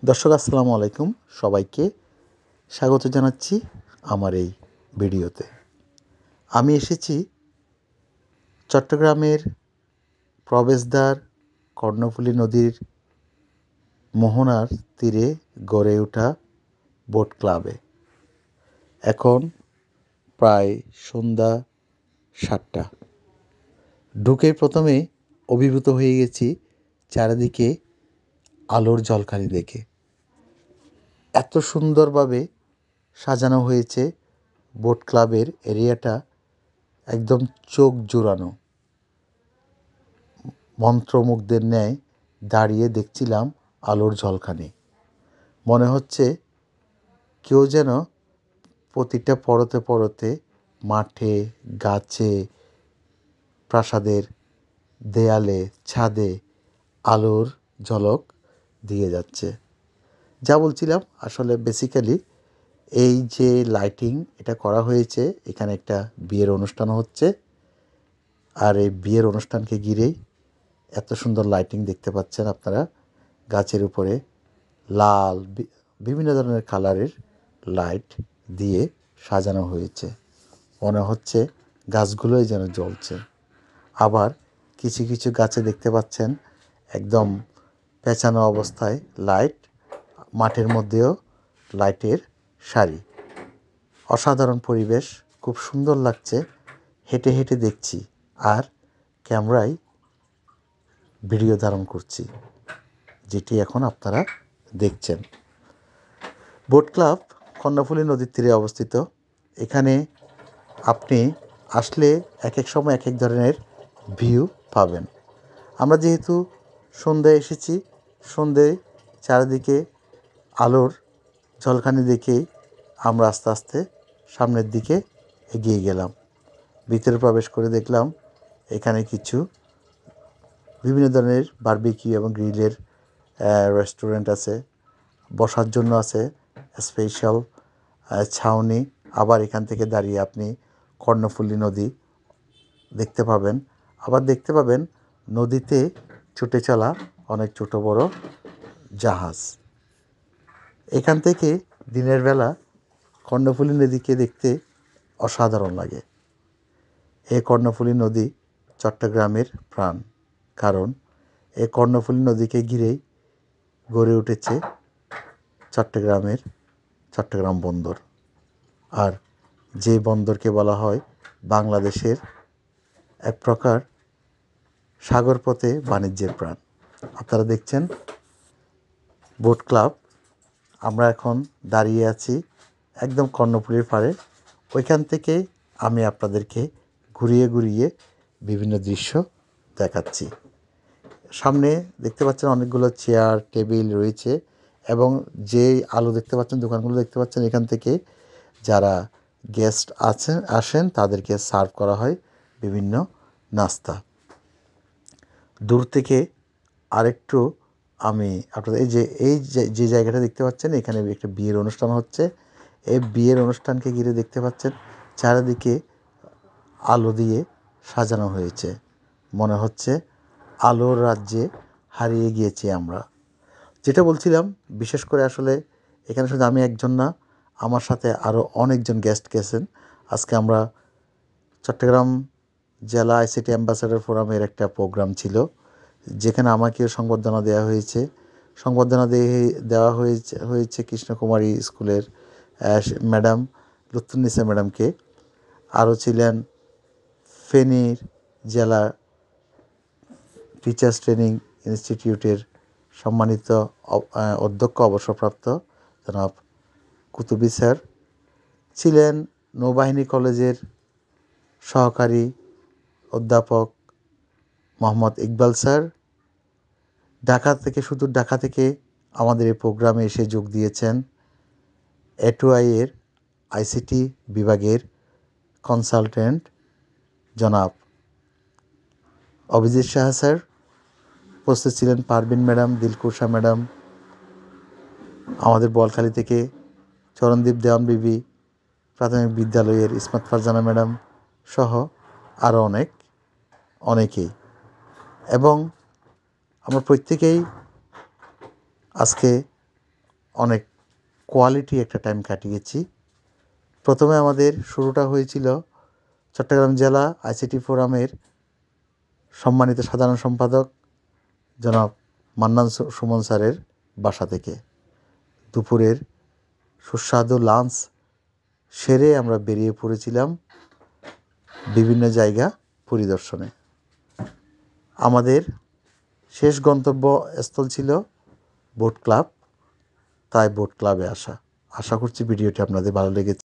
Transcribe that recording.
দর্শক আসসালামু আলাইকুম, সবাইকে স্বাগত জানাচ্ছি আমার এই ভিডিওতে। আমি এসেছি চট্টগ্রামের প্রবেশদ্বার কর্ণফুলী নদীর মোহনার তীরে গড়ে ওঠা বোট ক্লাবে। এখন প্রায় সন্ধ্যা 7টা। ঢুকে প্রথমে অভিভূত হয়ে গেছি চারিদিকে আলোর ঝলকানি দেখে। এত সুন্দরভাবে সাজানো হয়েছে বোট ক্লাবের এরিয়াটা, একদম চোখ জুড়ানো। মন্ত্রমুগ্ধের ন্যায় দাঁড়িয়ে দেখছিলাম আলোর ঝলকানি। মনে হচ্ছে কেউ যেন প্রতিটা পরতে পরতে মাঠে, গাছে, প্রাসাদের দেয়ালে, ছাদে আলোর ঝলক দিয়ে যাচ্ছে। যা বলছিলাম, আসলে বেসিক্যালি এই যে লাইটিং এটা করা হয়েছে, এখানে একটা বিয়ের অনুষ্ঠান হচ্ছে। আর এই বিয়ের অনুষ্ঠানকে ঘিরেই এত সুন্দর লাইটিং দেখতে পাচ্ছেন আপনারা। গাছের উপরে লাল বিভিন্ন ধরনের কালারের লাইট দিয়ে সাজানো হয়েছে। মনে হচ্ছে গাছগুলোই যেন জ্বলছে। আবার কিছু কিছু গাছে দেখতে পাচ্ছেন একদম পেঁচানো অবস্থায় লাইট, মাঠের মধ্যেও লাইটের সারি। অসাধারণ পরিবেশ, খুব সুন্দর লাগছে। হেঁটে হেঁটে দেখছি আর ক্যামেরায় ভিডিও ধারণ করছি, যেটি এখন আপনারা দেখছেন। বোট ক্লাব কর্ণফুলী নদীর তীরে অবস্থিত। এখানে আপনি আসলে এক এক সময় এক এক ধরনের ভিউ পাবেন। আমরা যেহেতু সন্ধ্যায় এসেছি, সন্ধ্যায় চারিদিকে আলোর ঝলকানি দেখেই আমরা আস্তে আস্তে সামনের দিকে এগিয়ে গেলাম। ভিতরে প্রবেশ করে দেখলাম এখানে কিছু বিভিন্ন ধরনের বারবিকিউ এবং গ্রিলের রেস্টুরেন্ট আছে, বসার জন্য আছে স্পেশাল ছাউনি। আবার এখান থেকে দাঁড়িয়ে আপনি কর্ণফুলী নদী দেখতে পাবেন। আবার দেখতে পাবেন নদীতে ছুটে চলা অনেক ছোট বড় জাহাজ। এখান থেকে দিনের বেলা কর্ণফুলী নদীকে দেখতে অসাধারণ লাগে। এই কর্ণফুলী নদী চট্টগ্রামের প্রাণ, কারণ এই কর্ণফুলী নদীকে ঘিরেই গড়ে উঠেছে চট্টগ্রাম বন্দর। আর যে বন্দরকে বলা হয় বাংলাদেশের এক প্রকার সাগরপথে বাণিজ্যের প্রাণ। আপনারা দেখছেন বোট ক্লাব। আমরা এখন দাঁড়িয়ে আছি একদম কর্ণফুলীর পাড়ে। ওইখান থেকে আমি আপনাদেরকে ঘুরিয়ে ঘুরিয়ে বিভিন্ন দৃশ্য দেখাচ্ছি। সামনে দেখতে পাচ্ছেন অনেকগুলো চেয়ার টেবিল রয়েছে, এবং যে আলো দেখতে পাচ্ছেন, দোকানগুলো দেখতে পাচ্ছেন, এখান থেকে যারা গেস্ট আসেন তাদেরকে সার্ভ করা হয় বিভিন্ন নাস্তা। দূর থেকে আরেকটু আমি আপনাদের যে জায়গাটা দেখতে পাচ্ছেন, এখানে একটা বিয়ের অনুষ্ঠান হচ্ছে। এই বিয়ের অনুষ্ঠানকে ঘিরে দেখতে পাচ্ছেন চারিদিকে আলো দিয়ে সাজানো হয়েছে। মনে হচ্ছে আলোর রাজ্যে হারিয়ে গিয়েছি আমরা। যেটা বলছিলাম, বিশেষ করে আসলে এখানে শুধু আমি একজন না, আমার সাথে আরও অনেকজন গেস্ট গেছেন। আজকে আমরা চট্টগ্রাম জেলা আইসিটি অ্যাম্বাসেডর ফোরামের একটা প্রোগ্রাম ছিল, যেখানে আমাকেও সংবর্ধনা দেওয়া হয়েছে। সংবর্ধনা দেওয়া হয়েছে কৃষ্ণকুমারী স্কুলের ম্যাডাম লুৎফুন্নিসা ম্যাডামকে। আরও ছিলেন ফেনীর জেলা টিচার্স ট্রেনিং ইনস্টিটিউটের সম্মানিত অধ্যক্ষ অবসরপ্রাপ্ত জনাব কুতুবী স্যার, ছিলেন নৌবাহিনী কলেজের সহকারী অধ্যাপক মোহাম্মদ ইকবাল স্যার। সুদূর ঢাকা থেকে আমাদের এই প্রোগ্রামে এসে যোগ দিয়েছেন এটুআইয়ের আইসিটি বিভাগের কনসালটেন্ট জনাব অভিজিৎ সাহা স্যার। উপস্থিত ছিলেন পারভিন ম্যাডাম, দিলকুশা ম্যাডাম, আমাদের বোয়ালখালী থেকে চরণদীপ দেওয়ান বিবি প্রাথমিক বিদ্যালয়ের ইসমাত ফারজানা ম্যাডাম সহ আরও অনেকেই। এবং আমরা প্রত্যেকেই আজকে অনেক কোয়ালিটি একটা টাইম কাটিয়েছি। প্রথমে আমাদের শুরুটা হয়েছিল চট্টগ্রাম জেলা আইসিটি ফোরামের সম্মানিত সাধারণ সম্পাদক জনাব মান্নান সুমন স্যারের বাসা থেকে। দুপুরের সুস্বাদু লাঞ্চ সেরে আমরা বেরিয়ে পড়েছিলাম বিভিন্ন জায়গা পরিদর্শনে। আমাদের শেষ গন্তব্যস্থল ছিল বোট ক্লাব, তাই বোট ক্লাবে আসা। আশা করছি ভিডিওটি আপনাদের ভালো লেগেছে।